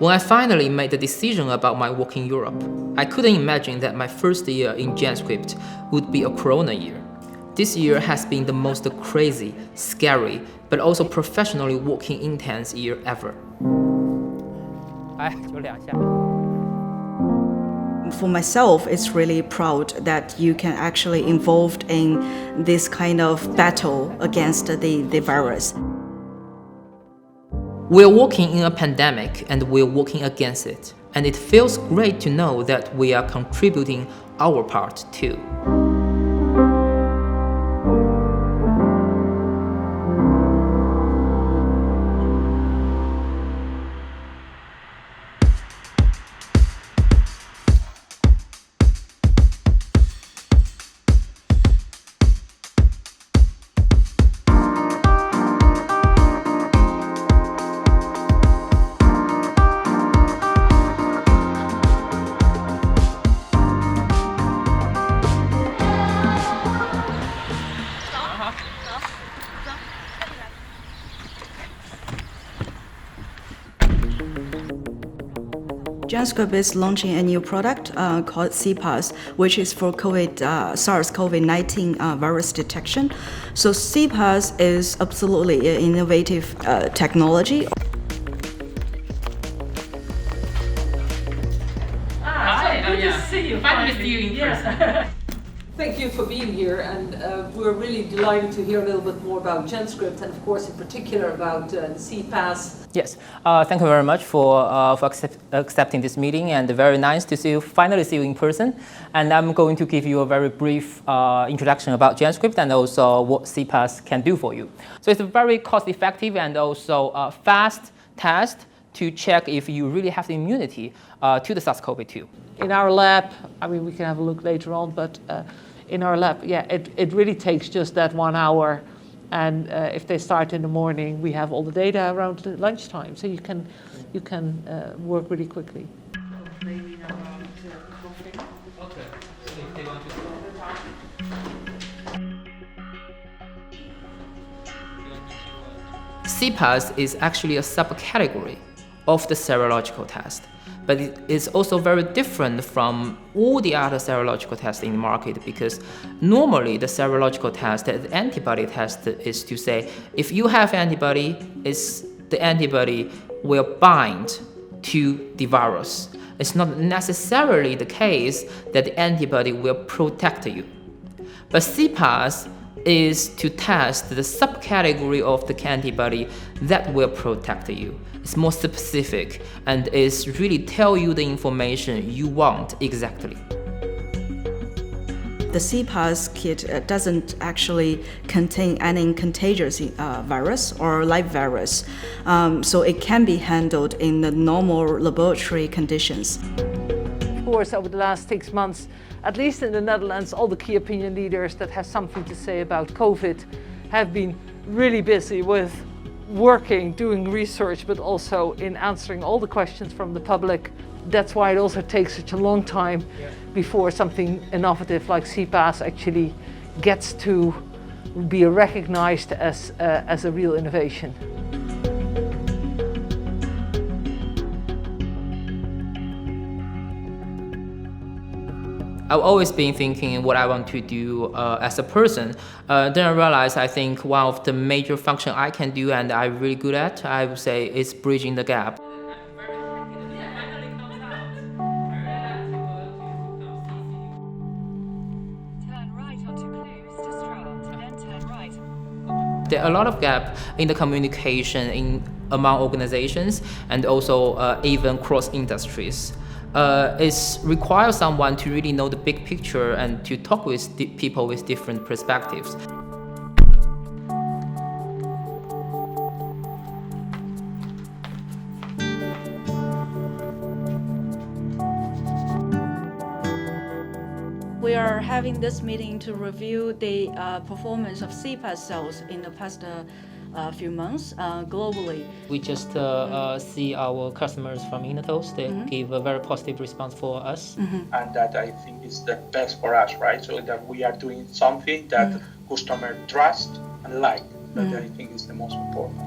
When I finally made the decision about my work in Europe, I couldn't imagine that my first year in GenScript would be a corona year. This year has been the most crazy, scary, but also professionally working intense year ever. For myself, it's really proud that you can actually involved in this kind of battle against the virus. We're working in a pandemic and we're working against it. And it feels great to know that we are contributing our part too. GenScript is launching a new product called CPAS, which is for SARS-CoV-19 virus detection. So CPAS is absolutely an innovative technology. Hi, good to see you. Finally see you in person. Thank you for being here, and we're really delighted to hear a little bit more about GenScript, and of course in particular about the CPAS. Yes, thank you very much for accepting this meeting, and very nice to finally see you in person. And I'm going to give you a very brief introduction about GenScript and also what CPAS can do for you. So it's a very cost-effective and also fast test to check if you really have the immunity to the SARS-CoV-2. In our lab, I mean, we can have a look later on, but in our lab, yeah, it really takes just that 1 hour. And if they start in the morning, we have all the data around lunchtime, so you can work really quickly. CPAS is actually a subcategory of the serological test, but it is also very different from all the other serological tests in the market, because normally the serological test, the antibody test, is to say if you have antibody, the antibody will bind to the virus. It's not necessarily the case that the antibody will protect you. But CPAS is to test the subcategory of the antibody that will protect you. It's more specific and is really tell you the information you want exactly. The CPAS kit doesn't actually contain any contagious virus or live virus, so it can be handled in the normal laboratory conditions. Of course, over the last 6 months, at least in the Netherlands, all the key opinion leaders that have something to say about COVID have been really busy with working, doing research, but also in answering all the questions from the public. That's why it also takes such a long time before something innovative like CPAS actually gets to be recognized as a real innovation. I've always been thinking what I want to do as a person. Then I realized I think one of the major functions I can do and I'm really good at, I would say, is bridging the gap. There are a lot of gaps in the communication among organizations and also even cross industries. It requires someone to really know the big picture and to talk with people with different perspectives. We are having this meeting to review the performance of CPAS cells in the past few months globally. We just see our customers from Inatos, they give a very positive response for us. And that I think is the best for us, right? So that we are doing something that customers trust and like. That I think is the most important.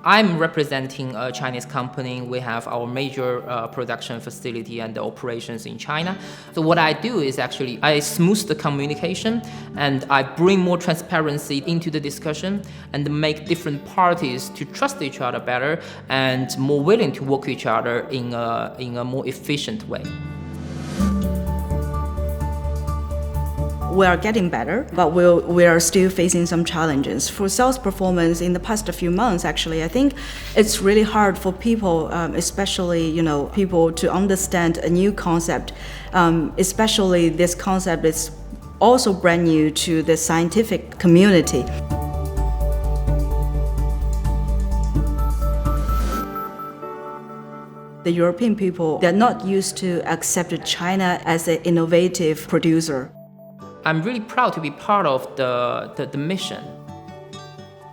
I'm representing a Chinese company. We have our major production facility and the operations in China. So what I do is actually I smooth the communication and I bring more transparency into the discussion and make different parties to trust each other better and more willing to work with each other in a more efficient way. We are getting better, but we are still facing some challenges. For sales performance in the past few months, actually, I think it's really hard for people, especially people, to understand a new concept. Especially this concept is also brand new to the scientific community. The European people, they're not used to accept China as an innovative producer. I'm really proud to be part of the mission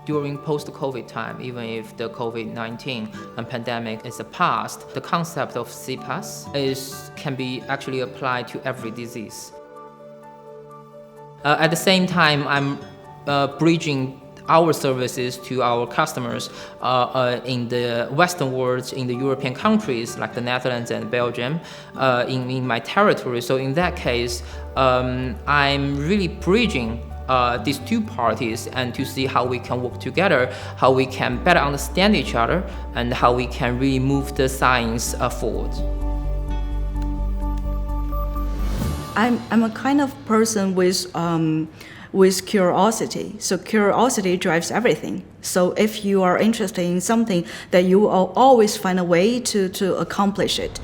during post-COVID time. Even if the COVID-19 pandemic is past, the concept of CPaaS can be actually applied to every disease. At the same time, I'm bridging our services to our customers in the Western world, in the European countries like the Netherlands and Belgium, in my territory. So in that case, I'm really bridging these two parties and to see how we can work together, how we can better understand each other, and how we can really move the science forward. I'm a kind of person with curiosity. So curiosity drives everything. So if you are interested in something, that you will always find a way to accomplish it.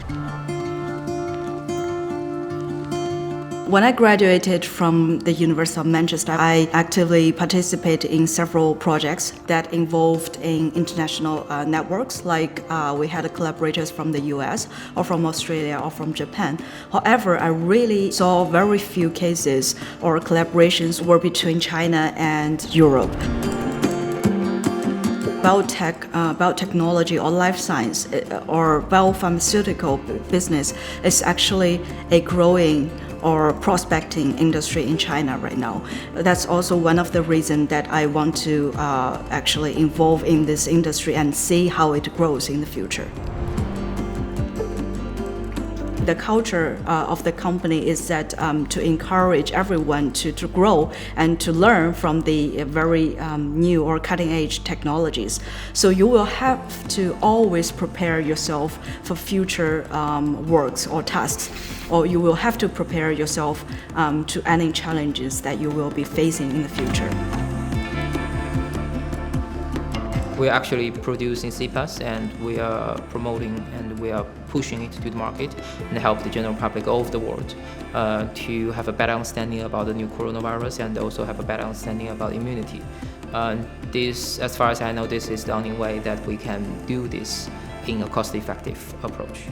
When I graduated from the University of Manchester, I actively participated in several projects that involved in international networks, like we had collaborators from the US or from Australia or from Japan. However, I really saw very few cases or collaborations were between China and Europe. Biotechnology or life science or biopharmaceutical business is actually a growing or prospecting industry in China right now. That's also one of the reasons that I want to actually involve in this industry and see how it grows in the future. The culture of the company is that to encourage everyone to grow and to learn from the very new or cutting-edge technologies. So you will have to always prepare yourself for future works or tasks, or you will have to prepare yourself to any challenges that you will be facing in the future. We're actually producing CPaaS and we are promoting and we are pushing it to the market and help the general public all over the world to have a better understanding about the new coronavirus and also have a better understanding about immunity. This, as far as I know, this is the only way that we can do this in a cost-effective approach.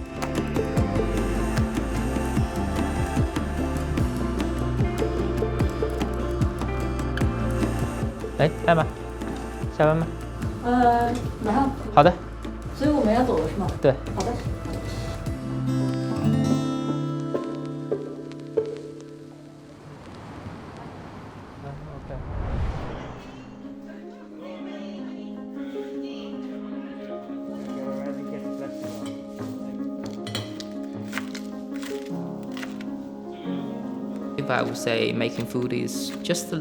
哎，在吗？下班吗？马上。好的。所以我们要走了是吗？对。好的。I would say making food is just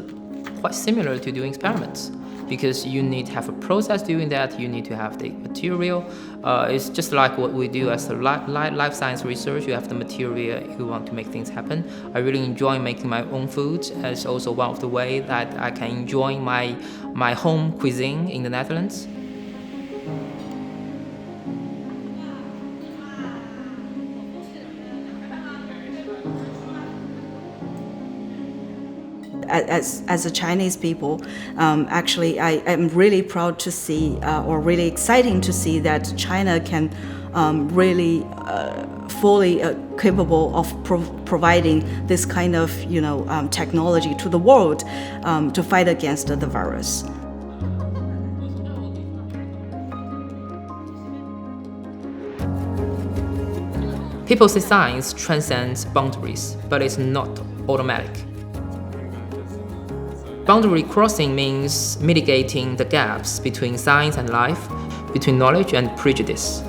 quite similar to doing experiments because you need to have a process doing that, you need to have the material. It's just like what we do as a life science research. You have the material, you want to make things happen. I really enjoy making my own food. It's also one of the ways that I can enjoy my home cuisine in the Netherlands. As a Chinese people, actually I am really proud to see or really exciting to see that China can really fully capable of providing this kind of technology to the world to fight against the virus. People say science transcends boundaries, but it's not automatic. Boundary crossing means mitigating the gaps between science and life, between knowledge and prejudice.